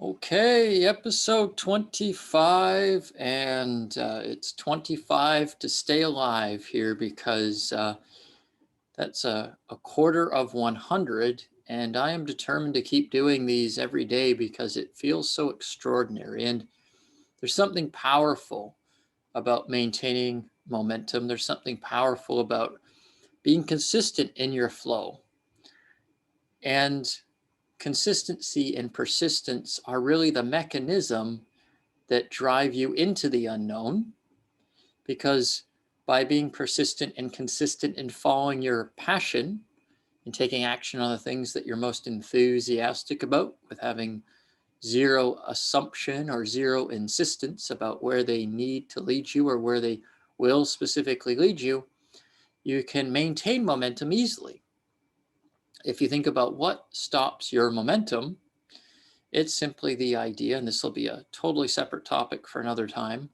Okay, episode 25, and it's 25 to stay alive here because that's a quarter of 100, and I am determined to keep doing these every day because it feels so extraordinary. And there's something powerful about maintaining momentum, there's something powerful about being consistent in your flow. And consistency and persistence are really the mechanism that drive you into the unknown, because by being persistent and consistent in following your passion and taking action on the things that you're most enthusiastic about, with having zero assumption or zero insistence about where they need to lead you or where they will specifically lead you, you can maintain momentum easily. If you think about what stops your momentum, it's simply the idea, and this will be a totally separate topic for another time,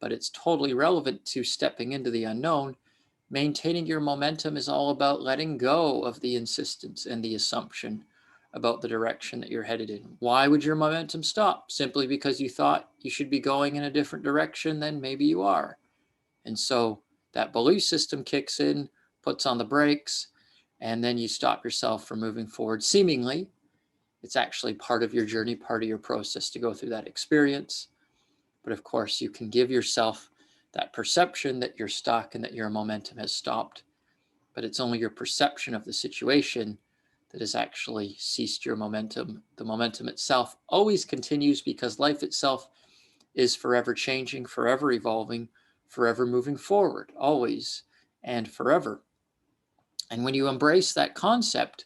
but it's totally relevant to stepping into the unknown. Maintaining your momentum is all about letting go of the insistence and the assumption about the direction that you're headed in. Why would your momentum stop? Simply because you thought you should be going in a different direction than maybe you are. And so that belief system kicks in, puts on the brakes, and then you stop yourself from moving forward. Seemingly, it's actually part of your journey, part of your process to go through that experience. But of course, you can give yourself that perception that you're stuck and that your momentum has stopped. But it's only your perception of the situation that has actually ceased your momentum. The momentum itself always continues because life itself is forever changing, forever evolving, forever moving forward, always and forever. And when you embrace that concept,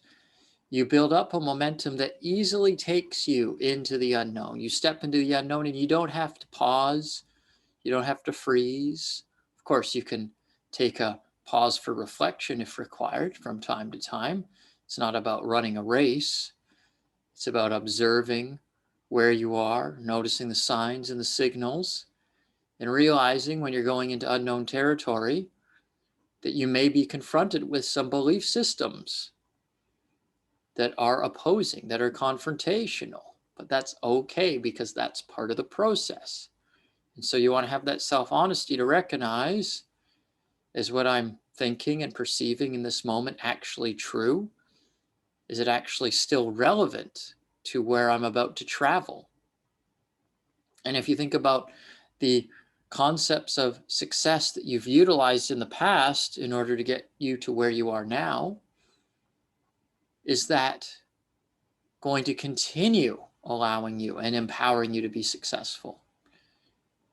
you build up a momentum that easily takes you into the unknown. You step into the unknown and you don't have to pause. You don't have to freeze. Of course, you can take a pause for reflection if required from time to time. It's not about running a race. It's about observing where you are, noticing the signs and the signals, and realizing when you're going into unknown territory that you may be confronted with some belief systems that are opposing, that are confrontational. But that's okay because that's part of the process. And so you want to have that self-honesty to recognize, is what I'm thinking and perceiving in this moment actually true? Is it actually still relevant to where I'm about to travel? And if you think about the concepts of success that you've utilized in the past in order to get you to where you are now, is that going to continue allowing you and empowering you to be successful?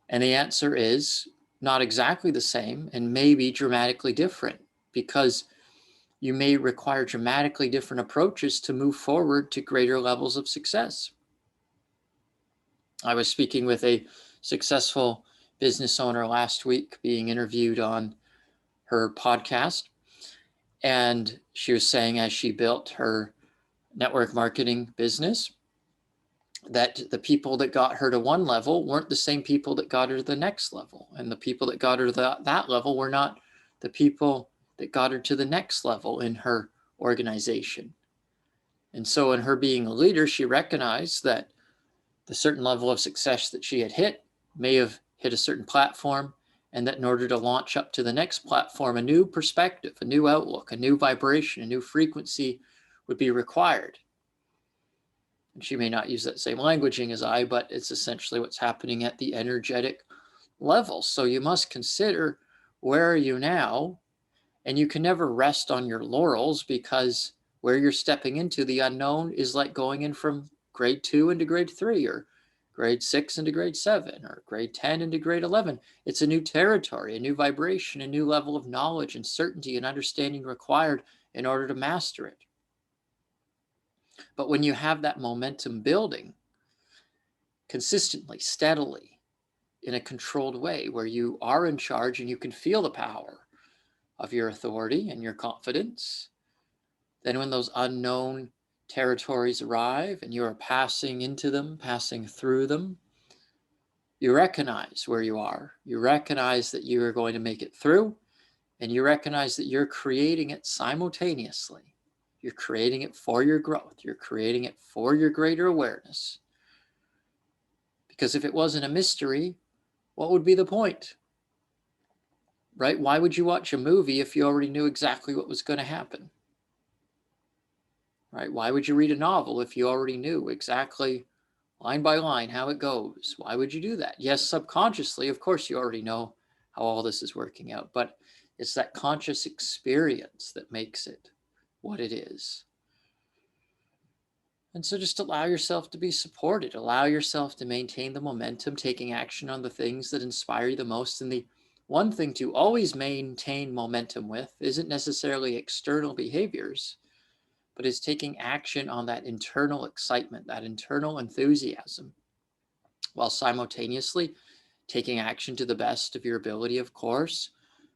And the answer is not exactly the same and maybe dramatically different, because you may require dramatically different approaches to move forward to greater levels of success. I was speaking with a successful business owner last week, being interviewed on her podcast. And she was saying, as she built her network marketing business, that the people that got her to one level weren't the same people that got her to the next level. And the people that got her to that level were not the people that got her to the next level in her organization. And so in her being a leader, she recognized that the certain level of success that she had hit may have hit a certain platform, and that in order to launch up to the next platform, a new perspective, a new outlook, a new vibration, a new frequency would be required. And she may not use that same languaging as I, but it's essentially what's happening at the energetic level. So you must consider, where are you now? And you can never rest on your laurels, because where you're stepping into the unknown is like going in from grade 2 into grade 3, or grade 6 into grade 7, or grade 10 into grade 11. It's a new territory, a new vibration, a new level of knowledge and certainty and understanding required in order to master it. But when you have that momentum building consistently, steadily, in a controlled way, where you are in charge and you can feel the power of your authority and your confidence, then when those unknown territories arrive and you are passing into them, passing through them, you recognize where you are. You recognize that you are going to make it through, and you recognize that you're creating it simultaneously. You're creating it for your growth. You're creating it for your greater awareness. Because if it wasn't a mystery, what would be the point? Right? Why would you watch a movie if you already knew exactly what was going to happen? Right? Why would you read a novel if you already knew exactly line by line how it goes? Why would you do that? Yes, subconsciously, of course, you already know how all this is working out, but it's that conscious experience that makes it what it is. And so just allow yourself to be supported, allow yourself to maintain the momentum, taking action on the things that inspire you the most. And the one thing to always maintain momentum with isn't necessarily external behaviors, but is taking action on that internal excitement, that internal enthusiasm, while simultaneously taking action to the best of your ability, of course,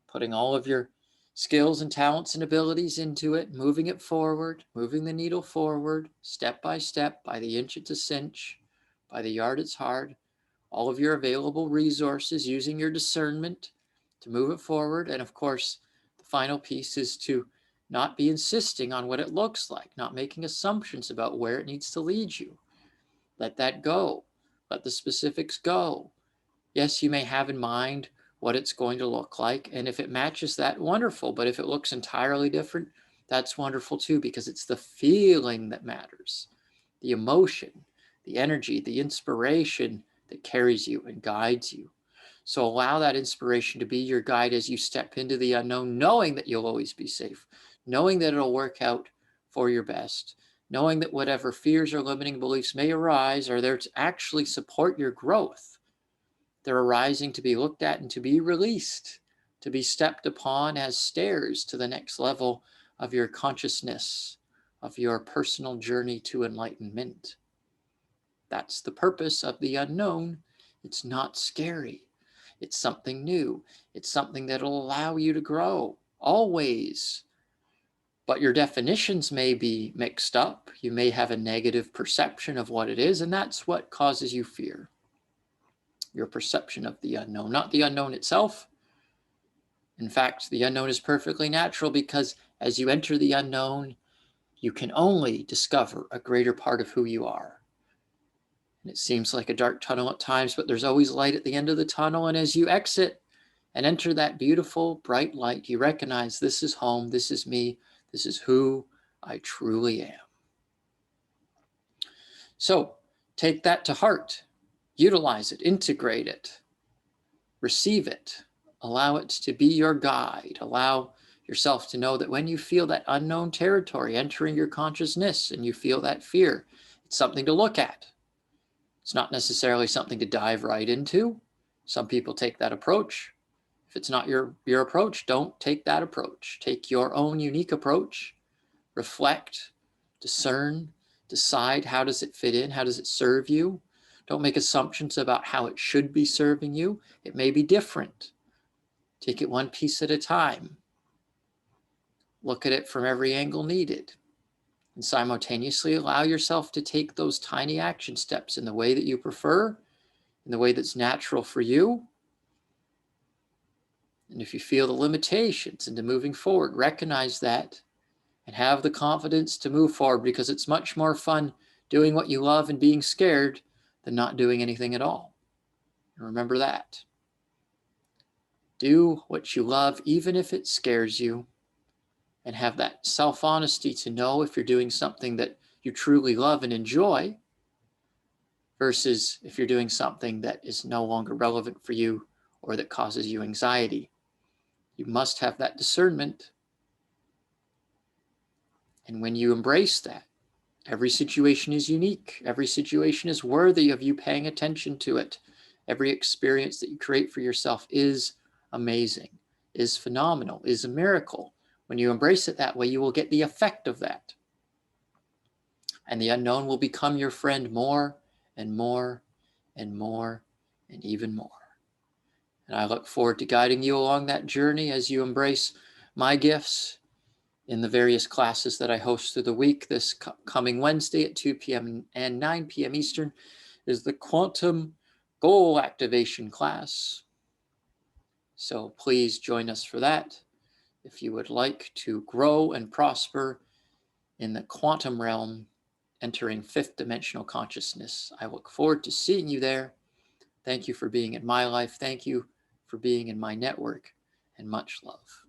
putting all of your skills and talents and abilities into it, moving it forward, moving the needle forward, step by step, by the inch it's a cinch, by the yard it's hard, all of your available resources, using your discernment to move it forward. And of course, the final piece is to not be insisting on what it looks like, not making assumptions about where it needs to lead you. Let that go. Let the specifics go. Yes, you may have in mind what it's going to look like. And if it matches that, wonderful. But if it looks entirely different, that's wonderful too, because it's the feeling that matters, the emotion, the energy, the inspiration that carries you and guides you. So allow that inspiration to be your guide as you step into the unknown, knowing that you'll always be safe, knowing that it'll work out for your best, knowing that whatever fears or limiting beliefs may arise are there to actually support your growth. They're arising to be looked at and to be released, to be stepped upon as stairs to the next level of your consciousness, of your personal journey to enlightenment. That's the purpose of the unknown. It's not scary. It's something new. It's something that'll allow you to grow, always. But your definitions may be mixed up. You may have a negative perception of what it is, and that's what causes you fear. Your perception of the unknown, not the unknown itself. In fact, the unknown is perfectly natural, because as you enter the unknown, you can only discover a greater part of who you are. And it seems like a dark tunnel at times, but there's always light at the end of the tunnel. And as you exit and enter that beautiful, bright light, you recognize this is home, this is me, this is who I truly am. So take that to heart, utilize it, integrate it, receive it, allow it to be your guide. Allow yourself to know that when you feel that unknown territory entering your consciousness and you feel that fear, it's something to look at. It's not necessarily something to dive right into. Some people take that approach. If it's not your approach, don't take that approach. Take your own unique approach, reflect, discern, decide how does it fit in, how does it serve you. Don't make assumptions about how it should be serving you. It may be different. Take it one piece at a time. Look at it from every angle needed. And simultaneously allow yourself to take those tiny action steps in the way that you prefer, in the way that's natural for you. And if you feel the limitations into moving forward, recognize that and have the confidence to move forward, because it's much more fun doing what you love and being scared than not doing anything at all. And remember that. Do what you love, even if it scares you, and have that self-honesty to know if you're doing something that you truly love and enjoy versus if you're doing something that is no longer relevant for you or that causes you anxiety. You must have that discernment. And when you embrace that, every situation is unique. Every situation is worthy of you paying attention to it. Every experience that you create for yourself is amazing, is phenomenal, is a miracle. When you embrace it that way, you will get the effect of that. And the unknown will become your friend more and more and more and even more. And I look forward to guiding you along that journey as you embrace my gifts in the various classes that I host through the week. This coming Wednesday at 2 p.m. and 9 p.m. Eastern is the Quantum Goal Activation class. So please join us for that. If you would like to grow and prosper in the quantum realm, entering fifth dimensional consciousness, I look forward to seeing you there. Thank you for being in my life. Thank you for being in my network, and much love.